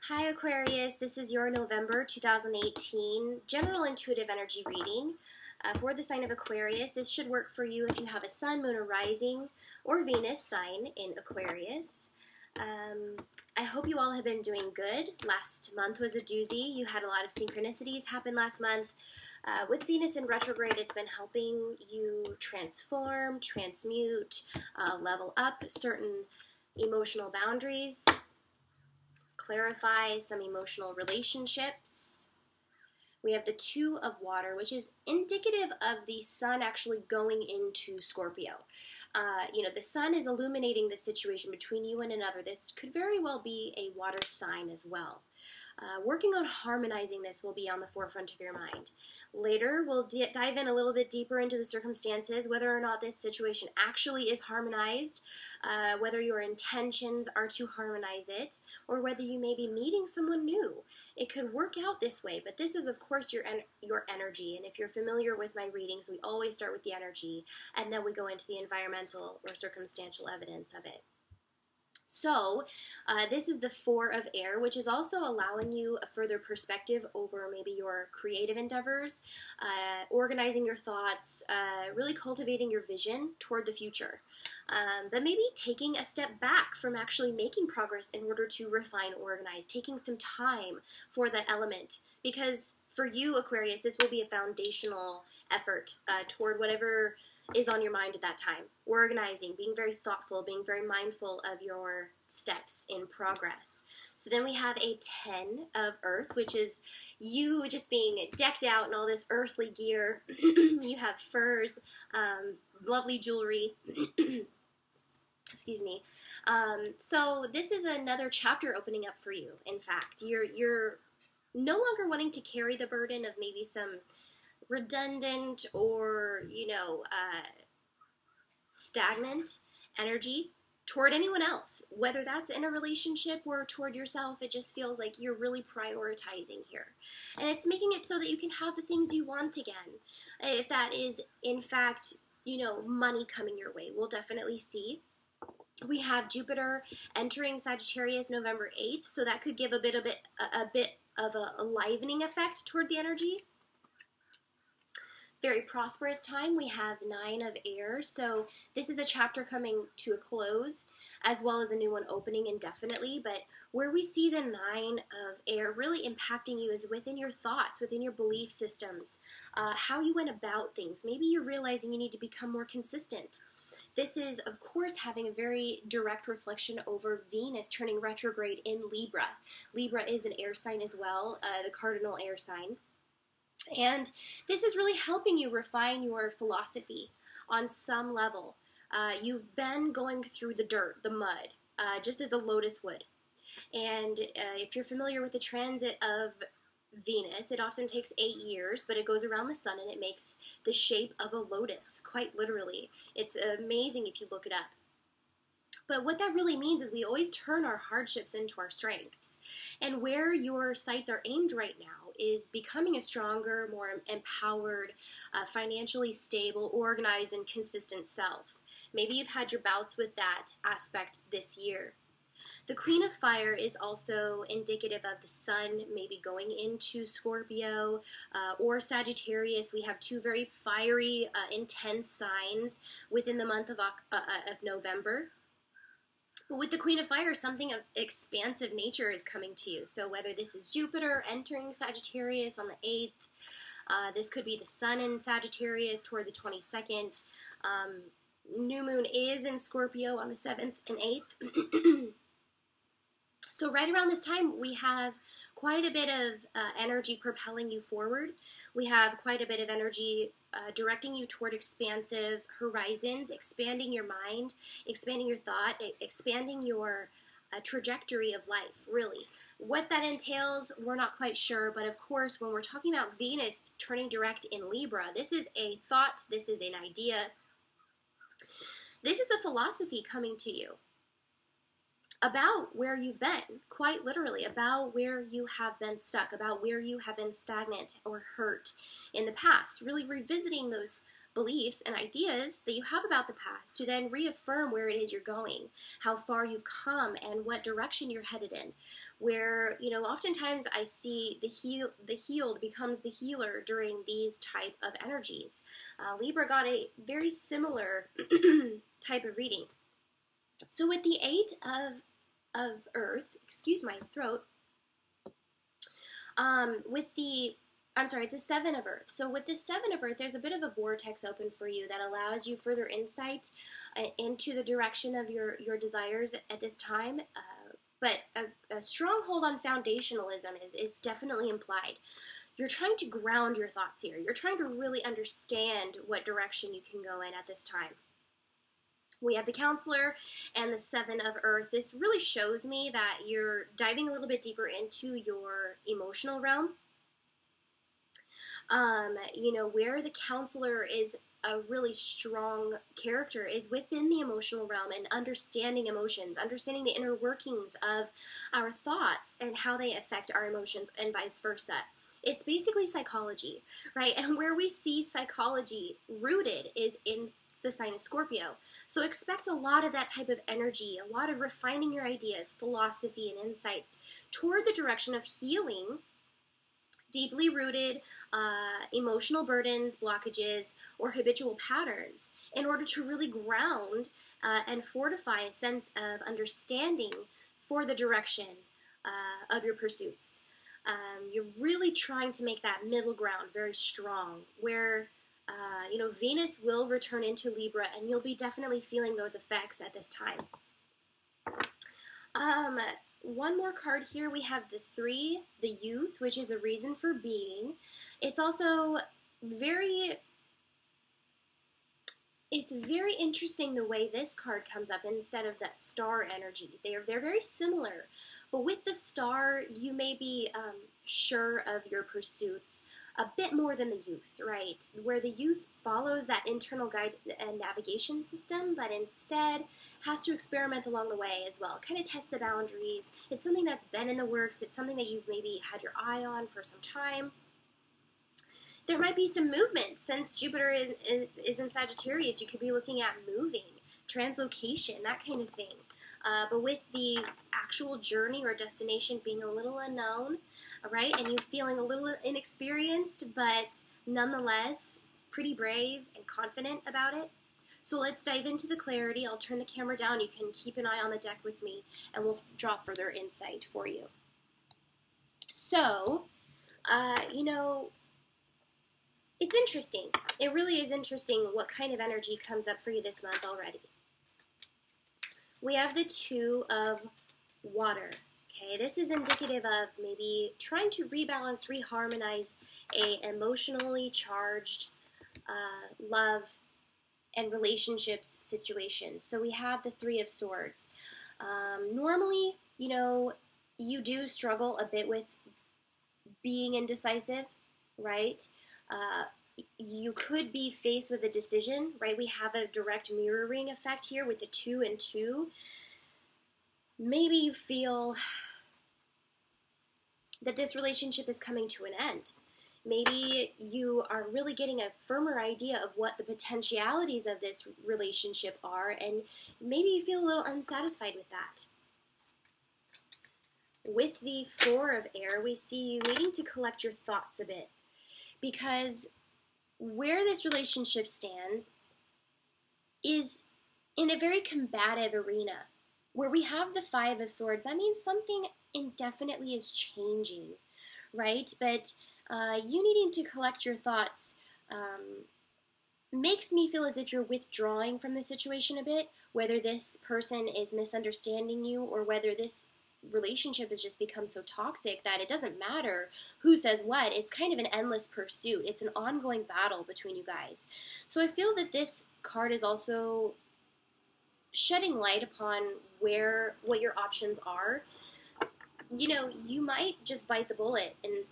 Hi Aquarius, this is your November 2018 general intuitive energy reading for the sign of Aquarius. This should work for you if you have a sun, moon, or rising, or Venus sign in Aquarius. I hope you all have been doing good. Last month was a doozy. You had a lot of synchronicities happen last month. With Venus in retrograde, it's been helping you transform, transmute, level up certain emotional boundaries, clarify some emotional relationships. We have the Two of Water, which is indicative of the sun actually going into Scorpio. The sun is illuminating the situation between you and another. This could very well be a water sign as well. Working on harmonizing this will be on the forefront of your mind. Later, we'll dive in a little bit deeper into the circumstances, whether or not this situation actually is harmonized, whether your intentions are to harmonize it, or whether you may be meeting someone new. It could work out this way, but this is, of course, your energy. And if you're familiar with my readings, we always start with the energy, and then we go into the environmental or circumstantial evidence of it. So, this is the Four of Air, which is also allowing you a further perspective over maybe your creative endeavors, organizing your thoughts, really cultivating your vision toward the future. But maybe taking a step back from actually making progress in order to refine, organize, taking some time for that element. Because for you, Aquarius, this will be a foundational effort toward whatever is on your mind at that time. Organizing, being very thoughtful, being very mindful of your steps in progress. So then we have a 10 of Earth, which is you just being decked out in all this earthly gear. You have furs, lovely jewelry. Excuse me. So this is another chapter opening up for you. In fact, you're no longer wanting to carry the burden of maybe some redundant or, stagnant energy toward anyone else, whether that's in a relationship or toward yourself. It just feels like you're really prioritizing here. And it's making it so that you can have the things you want again. If that is, in fact, money coming your way, we'll definitely see. We have Jupiter entering Sagittarius November 8th, so that could give a bit of a livening effect toward the energy. Very prosperous time. We have 9 of Air, so this is a chapter coming to a close, as well as a new one opening indefinitely. But where we see the 9 of Air really impacting you is within your thoughts, within your belief systems, how you went about things. Maybe you're realizing you need to become more consistent. This is, of course, having a very direct reflection over Venus turning retrograde in Libra. Libra is an air sign as well, the cardinal air sign. And this is really helping you refine your philosophy on some level. You've been going through the dirt, the mud, just as a lotus would. And if you're familiar with the transit of Venus, it often takes 8 years, but it goes around the sun and it makes the shape of a lotus, quite literally. It's amazing if you look it up. But what that really means is we always turn our hardships into our strengths. And where your sights are aimed right now is becoming a stronger, more empowered, financially stable, organized, and consistent self. Maybe you've had your bouts with that aspect this year. The Queen of Fire is also indicative of the sun maybe going into Scorpio or Sagittarius. We have two very fiery, intense signs within the month of November. But with the Queen of Fire, something of expansive nature is coming to you. So whether this is Jupiter entering Sagittarius on the 8th, this could be the sun in Sagittarius toward the 22nd. New moon is in Scorpio on the 7th and 8th. So right around this time, we have quite a bit of energy propelling you forward. We have quite a bit of energy directing you toward expansive horizons, expanding your mind, expanding your thought, expanding your trajectory of life, really. What that entails, we're not quite sure, but of course, when we're talking about Venus turning direct in Libra, this is a thought, this is an idea, this is a philosophy coming to you about where you've been, quite literally, about where you have been stuck, about where you have been stagnant or hurt in the past, really revisiting those beliefs and ideas that you have about the past to then reaffirm where it is you're going, how far you've come, and what direction you're headed in. Where, oftentimes I see the healed becomes the healer during these type of energies. Libra got a very similar type of reading. So with the Eight of Earth, excuse my throat, it's a Seven of Earth. So with this Seven of Earth, there's a bit of a vortex open for you that allows you further insight into the direction of your desires at this time. But a stronghold on foundationalism is definitely implied. You're trying to ground your thoughts here. You're trying to really understand what direction you can go in at this time. We have the Counselor and the Seven of Earth. This really shows me that you're diving a little bit deeper into your emotional realm. Where the Counselor is a really strong character is within the emotional realm and understanding emotions, understanding the inner workings of our thoughts and how they affect our emotions and vice versa. It's basically psychology, right? And where we see psychology rooted is in the sign of Scorpio. So expect a lot of that type of energy, a lot of refining your ideas, philosophy, and insights toward the direction of healing deeply rooted emotional burdens, blockages, or habitual patterns in order to really ground and fortify a sense of understanding for the direction of your pursuits. You're really trying to make that middle ground very strong where, Venus will return into Libra and you'll be definitely feeling those effects at this time. One more card here, we have the Three, the Youth, which is a reason for being. It's also very interesting the way this card comes up instead of that star energy. They're very similar, but with the star, you may be sure of your pursuits a bit more than the Youth, right? Where the Youth follows that internal guide and navigation system, but instead has to experiment along the way as well, kind of test the boundaries. It's something that's been in the works. It's something that you've maybe had your eye on for some time. There might be some movement since Jupiter is in Sagittarius. You could be looking at moving, translocation, that kind of thing. But with the actual journey or destination being a little unknown, right, and you feeling a little inexperienced, but nonetheless pretty brave and confident about it. So let's dive into the clarity. I'll turn the camera down. You can keep an eye on the deck with me, and we'll draw further insight for you. So, it's interesting. It really is interesting what kind of energy comes up for you this month already. We have the Two of Water. Okay, this is indicative of maybe trying to rebalance, reharmonize a emotionally charged love and relationships situation. So we have the Three of Swords. Normally, you do struggle a bit with being indecisive, right? You could be faced with a decision, right? We have a direct mirroring effect here with the 2 and 2. Maybe you feel that this relationship is coming to an end. Maybe you are really getting a firmer idea of what the potentialities of this relationship are, and maybe you feel a little unsatisfied with that. With the Four of Air, we see you needing to collect your thoughts a bit, because where this relationship stands is in a very combative arena. Where we have the Five of Swords, that means something indefinitely is changing, right? But you needing to collect your thoughts makes me feel as if you're withdrawing from the situation a bit, whether this person is misunderstanding you or whether this relationship has just become so toxic that it doesn't matter who says what. It's kind of an endless pursuit. It's an ongoing battle between you guys. So I feel that this card is also shedding light upon what your options are. You might just bite the bullet and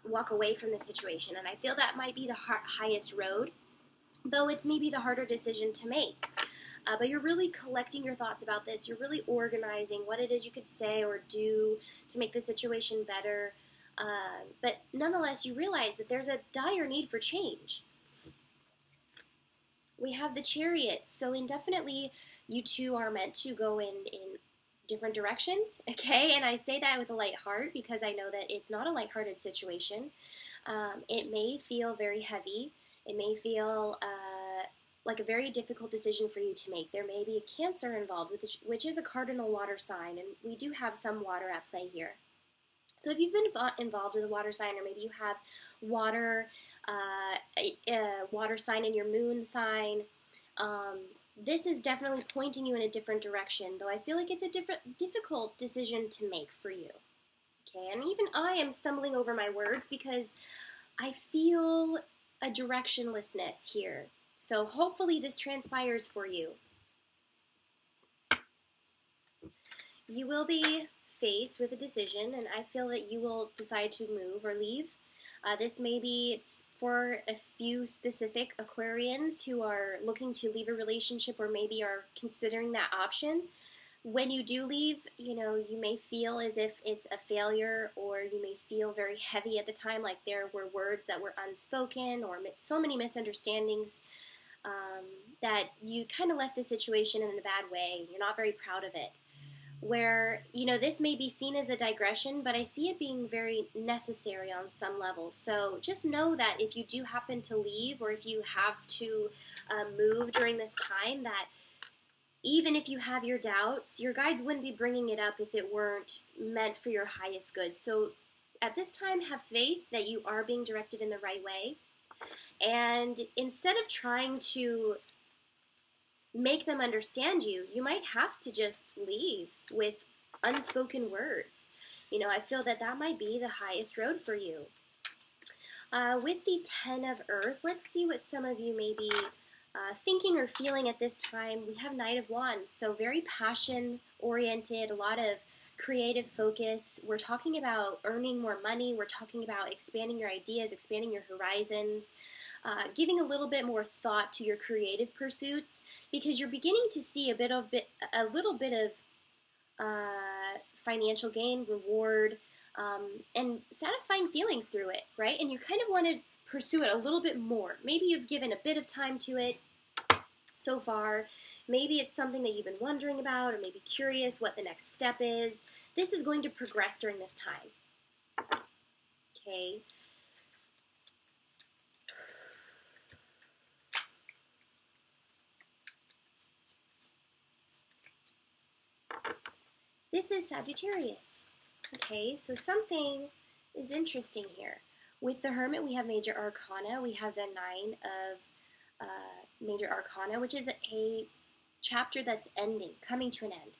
walk away from the situation, and I feel that might be the highest road, though it's maybe the harder decision to make. But you're really collecting your thoughts about this. You're really organizing what it is you could say or do to make the situation better. But nonetheless, you realize that there's a dire need for change. we have the Chariot. So indefinitely, you two are meant to go in different directions, okay? And I say that with a light heart because I know that it's not a lighthearted situation. It may feel very heavy. It may feel like a very difficult decision for you to make. There may be a Cancer involved, which is a cardinal water sign, and we do have some water at play here. So if you've been involved with a water sign, or maybe you have water, water sign in your moon sign, this is definitely pointing you in a different direction, though I feel like it's a difficult decision to make for you. Okay, and even I am stumbling over my words because I feel a directionlessness here. So hopefully this transpires for you. You will be faced with a decision, and I feel that you will decide to move or leave. This may be for a few specific Aquarians who are looking to leave a relationship or maybe are considering that option. When you do leave, you know, you may feel as if it's a failure, or you may feel very heavy at the time, like there were words that were unspoken or so many misunderstandings that you kind of left the situation in a bad way. You're not very proud of it. Where, you know, this may be seen as a digression, but I see it being very necessary on some levels. So just know that if you do happen to leave, or if you have to move during this time, that even if you have your doubts, your guides wouldn't be bringing it up if it weren't meant for your highest good. So at this time, have faith that you are being directed in the right way. And instead of trying to make them understand you, you might have to just leave with unspoken words. You know, I feel that that might be the highest road for you. With the 10 of Earth, let's see what some of you may be thinking or feeling at this time. We have Knight of Wands, so very passion-oriented, a lot of creative focus. We're talking about earning more money. We're talking about expanding your ideas, expanding your horizons, giving a little bit more thought to your creative pursuits, because you're beginning to see a little bit of financial gain, reward, and satisfying feelings through it, right? And you kind of want to pursue it a little bit more. Maybe you've given a bit of time to it so far. Maybe it's something that you've been wondering about, or maybe curious what the next step is. This is going to progress during this time. Okay. This is Sagittarius. Okay, so something is interesting here. With the Hermit, we have Major Arcana. We have the 9 of Major Arcana, which is a chapter that's ending, coming to an end.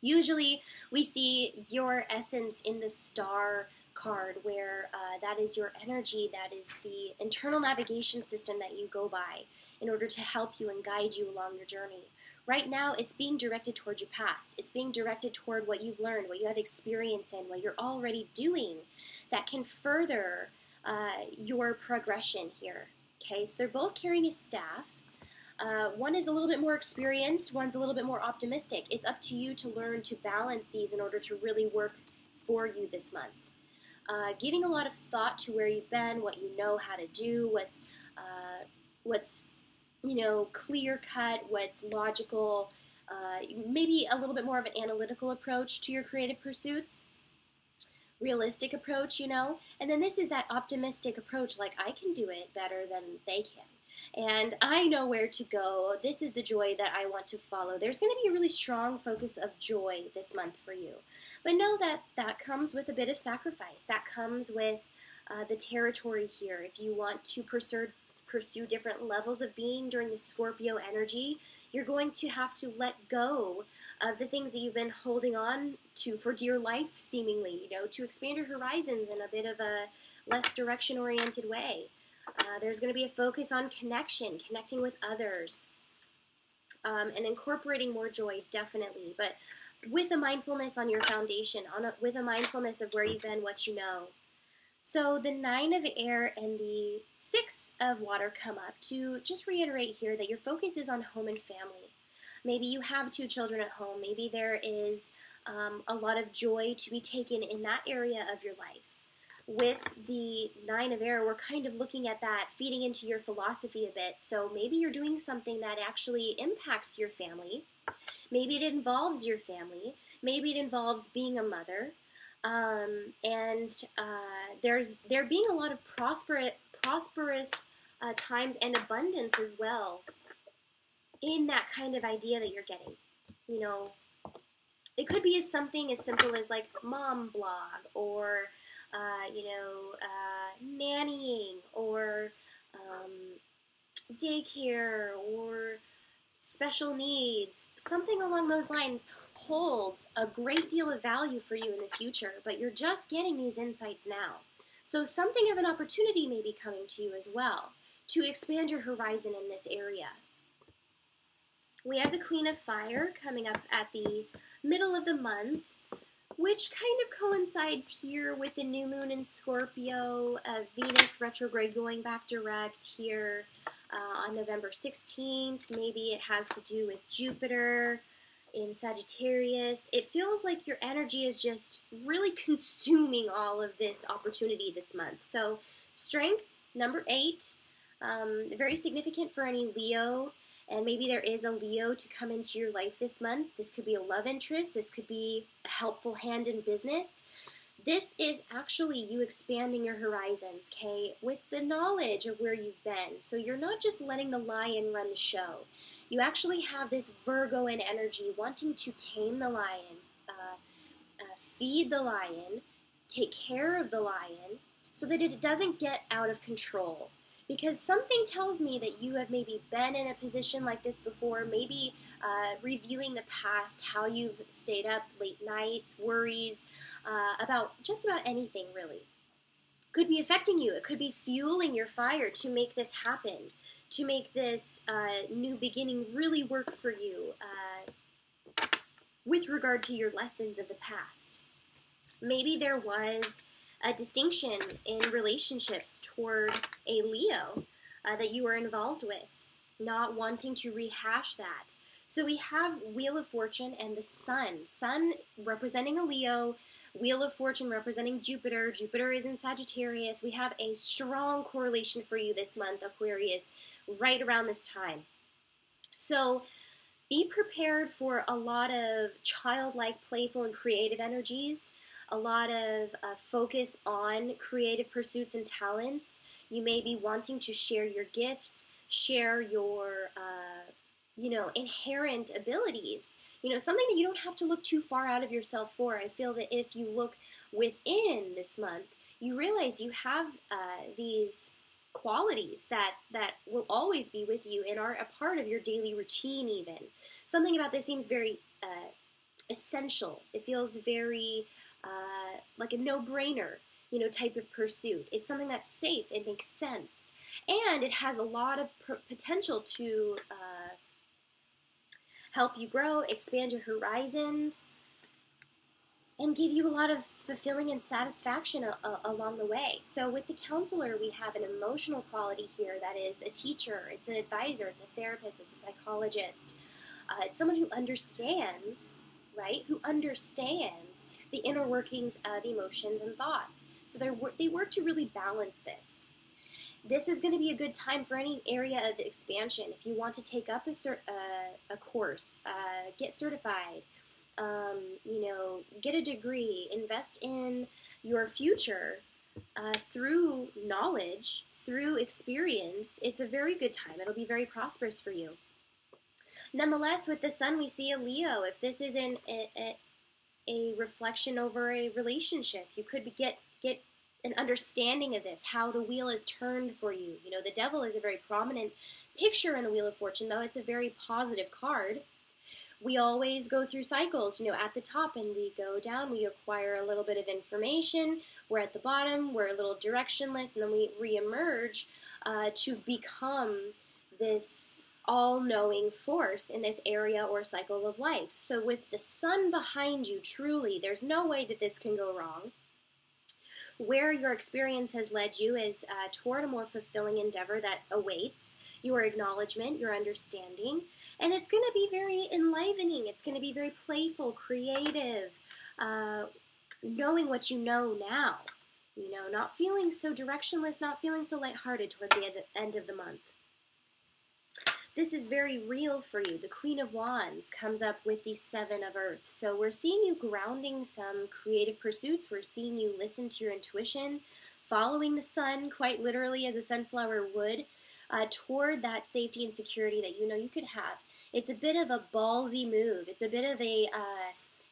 Usually, we see your essence in the Star card, where that is your energy, that is the internal navigation system that you go by in order to help you and guide you along your journey. Right now, it's being directed toward your past. It's being directed toward what you've learned, what you have experience in, what you're already doing that can further your progression here. Okay, so they're both carrying a staff. One is a little bit more experienced, one's a little bit more optimistic. It's up to you to learn to balance these in order to really work for you this month. Giving a lot of thought to where you've been, what you know how to do, what's you know, clear cut, what's logical, maybe a little bit more of an analytical approach to your creative pursuits, realistic approach, you know, and then this is that optimistic approach, like I can do it better than they can, and I know where to go. This is the joy that I want to follow. There's going to be a really strong focus of joy this month for you, but know that that comes with a bit of sacrifice. That comes with the territory here. If you want to pursue different levels of being during the Scorpio energy, you're going to have to let go of the things that you've been holding on to for dear life, seemingly, you know, to expand your horizons in a bit of a less direction-oriented way. There's going to be a focus on connecting with others, and incorporating more joy, definitely, but with a mindfulness on your foundation, with a mindfulness of where you've been, what you know. So the 9 of Air and the 6 of Water come up to just reiterate here that your focus is on home and family. Maybe you have 2 children at home. Maybe there is a lot of joy to be taken in that area of your life. with the Nine of Air, we're kind of looking at that, feeding into your philosophy a bit. So maybe you're doing something that actually impacts your family. Maybe it involves your family. Maybe it involves being a mother. There being a lot of prosperous times and abundance as well in that kind of idea that you're getting. You know, it could be something as simple as like mom blog, or nannying, or daycare, or special needs. Something along those lines holds a great deal of value for you in the future, but you're just getting these insights now. So something of an opportunity may be coming to you as well to expand your horizon in this area. We have the Queen of Fire coming up at the middle of the month, which kind of coincides here with the new moon in Scorpio, Venus retrograde going back direct here on November 16th. Maybe it has to do with Jupiter in Sagittarius. It feels like your energy is just really consuming all of this opportunity this month. So strength, number 8, very significant for any Leo. And maybe there is a Leo to come into your life this month. This could be a love interest. This could be a helpful hand in business. This is actually you expanding your horizons, okay, with the knowledge of where you've been. So you're not just letting the lion run the show. You actually have this Virgoan energy wanting to tame the lion, feed the lion, take care of the lion, so that it doesn't get out of control. Because something tells me that you have maybe been in a position like this before, maybe reviewing the past, how you've stayed up late nights, worries about just about anything really. Could be affecting you. It could be fueling your fire to make this happen, to make this new beginning really work for you with regard to your lessons of the past. Maybe there was a distinction in relationships toward a Leo that you were involved with, not wanting to rehash that. So we have Wheel of Fortune and the Sun. Sun representing a Leo, Wheel of Fortune representing Jupiter. Jupiter is in Sagittarius. We have a strong correlation for you this month, Aquarius, right around this time. So be prepared for a lot of childlike, playful, and creative energies. A lot of focus on creative pursuits and talents. You may be wanting to share your gifts, share your, inherent abilities. Something that you don't have to look too far out of yourself for. I feel that if you look within this month, you realize you have these qualities that will always be with you and are a part of your daily routine even. Something about this seems very essential. It feels very like a no-brainer, type of pursuit. It's something that's safe. It makes sense. And it has a lot of potential to help you grow, expand your horizons, and give you a lot of fulfilling and satisfaction along the way. So with the counselor, we have an emotional quality here that is a teacher, it's an advisor, it's a therapist, it's a psychologist. It's someone who understands, right? Who understands the inner workings of emotions and thoughts. So they work to really balance this. This is going to be a good time for any area of expansion. If you want to take up a course, get certified, get a degree, invest in your future through knowledge, through experience, it's a very good time. It'll be very prosperous for you. Nonetheless, with the Sun, we see a Leo. If this is a reflection over a relationship, you could get an understanding of this, how the wheel is turned for you. The Devil is a very prominent picture in the Wheel of Fortune, though it's a very positive card. We always go through cycles, at the top, and we go down, we acquire a little bit of information, we're at the bottom, we're a little directionless, and then we reemerge to become this all-knowing force in this area or cycle of life. So with the Sun behind you, truly, there's no way that this can go wrong. Where your experience has led you is toward a more fulfilling endeavor that awaits your acknowledgement, your understanding, and it's going to be very enlivening. It's going to be very playful, creative, knowing what you know now. You know, not feeling so directionless, not feeling so lighthearted toward the end of the month. This is very real for you. The Queen of Wands comes up with the Seven of Earth. So we're seeing you grounding some creative pursuits. We're seeing you listen to your intuition, following the sun, quite literally as a sunflower would, toward that safety and security that you know you could have. It's a bit of a ballsy move. It's a bit of a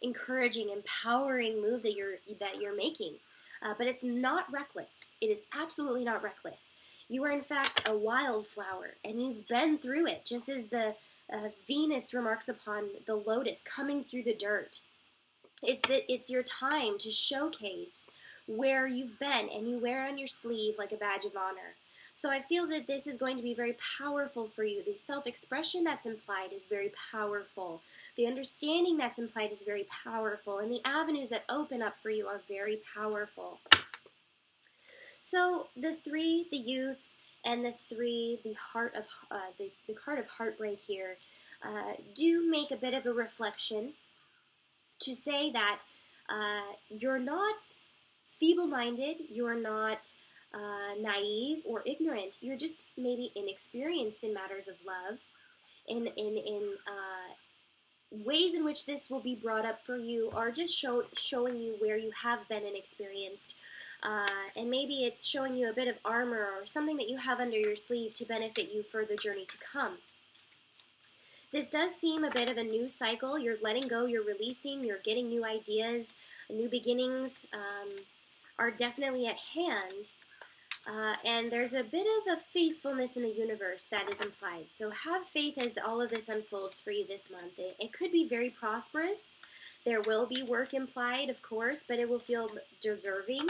encouraging, empowering move that you're making. But it's not reckless. It is absolutely not reckless. You are, in fact, a wildflower, and you've been through it, just as the Venus remarks upon the lotus coming through the dirt. It's your time to showcase where you've been, and you wear it on your sleeve like a badge of honor. So I feel that this is going to be very powerful for you. The self-expression that's implied is very powerful. The understanding that's implied is very powerful, and the avenues that open up for you are very powerful. So the 3, the youth, and the 3, the heart of the card of heartbreak here, do make a bit of a reflection to say that you're not feeble-minded, you're not naive or ignorant. You're just maybe inexperienced in matters of love, in ways in which this will be brought up for you are just showing you where you have been inexperienced. And maybe it's showing you a bit of armor or something that you have under your sleeve to benefit you for the journey to come. This does seem a bit of a new cycle. You're letting go, you're releasing, you're getting new ideas, new beginnings are definitely at hand. And there's a bit of a faithfulness in the universe that is implied. So have faith as all of this unfolds for you this month. It could be very prosperous. There will be work implied, of course, but it will feel deserving.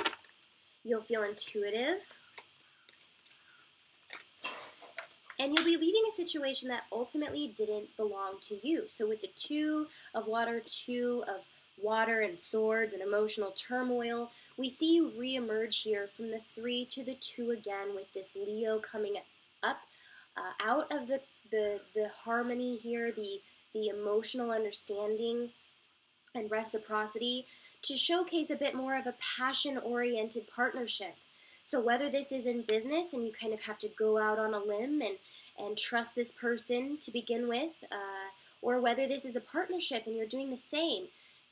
You'll feel intuitive. And you'll be leaving a situation that ultimately didn't belong to you. So with the 2 of water, 2 of water and swords and emotional turmoil, we see you reemerge here from the 3 to the 2 again with this Leo coming up out of the harmony here, the emotional understanding and reciprocity to showcase a bit more of a passion-oriented partnership. So whether this is in business and you kind of have to go out on a limb and trust this person to begin with, or whether this is a partnership and you're doing the same,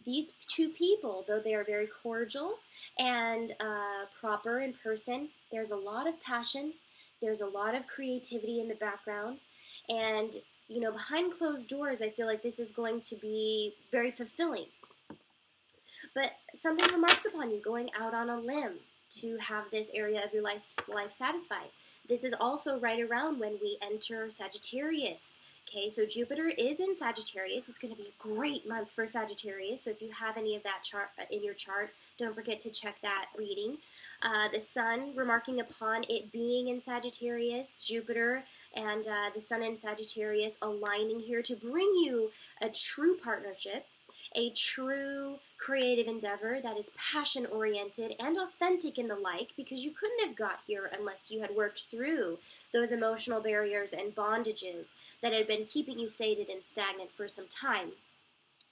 these 2 people, though they are very cordial and proper in person, there's a lot of passion, there's a lot of creativity in the background, and you know, behind closed doors, I feel like this is going to be very fulfilling. But something remarks upon you going out on a limb to have this area of your life satisfied. This is also right around when we enter Sagittarius. Okay, so Jupiter is in Sagittarius. It's going to be a great month for Sagittarius. So if you have any of that chart in your chart, don't forget to check that reading. The Sun, remarking upon it being in Sagittarius, Jupiter and the Sun in Sagittarius aligning here to bring you a true partnership, a true creative endeavor that is passion-oriented and authentic and the like, because you couldn't have got here unless you had worked through those emotional barriers and bondages that had been keeping you sated and stagnant for some time.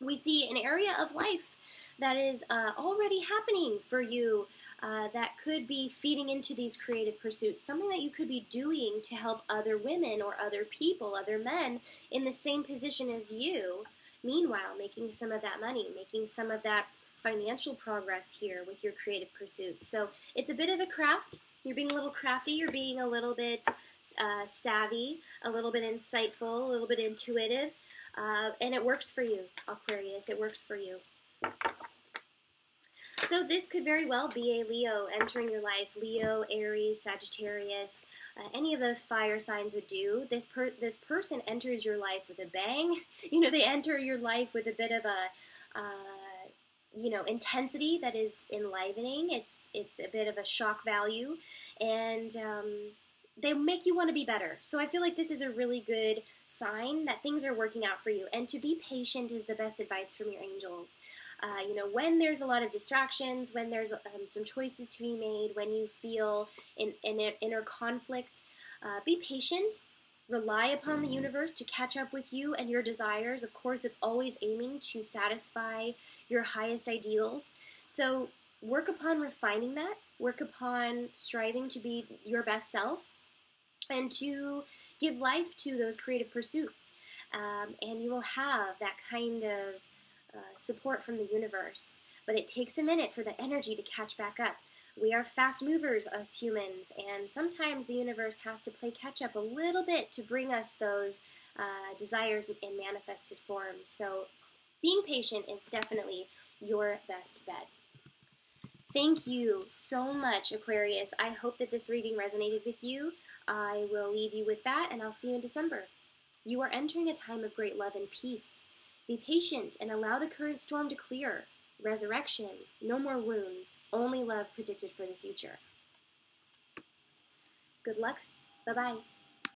We see an area of life that is already happening for you that could be feeding into these creative pursuits, something that you could be doing to help other women or other people, other men in the same position as you. Meanwhile, making some of that money, making some of that financial progress here with your creative pursuits. So it's a bit of a craft. You're being a little crafty. You're being a little bit savvy, a little bit insightful, a little bit intuitive. And it works for you, Aquarius. It works for you. So this could very well be a Leo entering your life. Leo, Aries, Sagittarius, any of those fire signs would do. This person enters your life with a bang. You know, they enter your life with a bit of a, intensity that is enlivening. It's a bit of a shock value, and they make you want to be better. So I feel like this is a really good sign that things are working out for you. And to be patient is the best advice from your angels. When there's a lot of distractions, when there's some choices to be made, when you feel in an inner conflict, be patient. Rely upon the universe to catch up with you and your desires. Of course, it's always aiming to satisfy your highest ideals. So work upon refining that, work upon striving to be your best self, and to give life to those creative pursuits. And you will have that kind of support from the universe. But it takes a minute for the energy to catch back up. We are fast movers, us humans, and sometimes the universe has to play catch up a little bit to bring us those desires in manifested form. So being patient is definitely your best bet. Thank you so much, Aquarius. I hope that this reading resonated with you. I will leave you with that, and I'll see you in December. You are entering a time of great love and peace. Be patient and allow the current storm to clear. Resurrection, no more wounds, only love predicted for the future. Good luck. Bye-bye.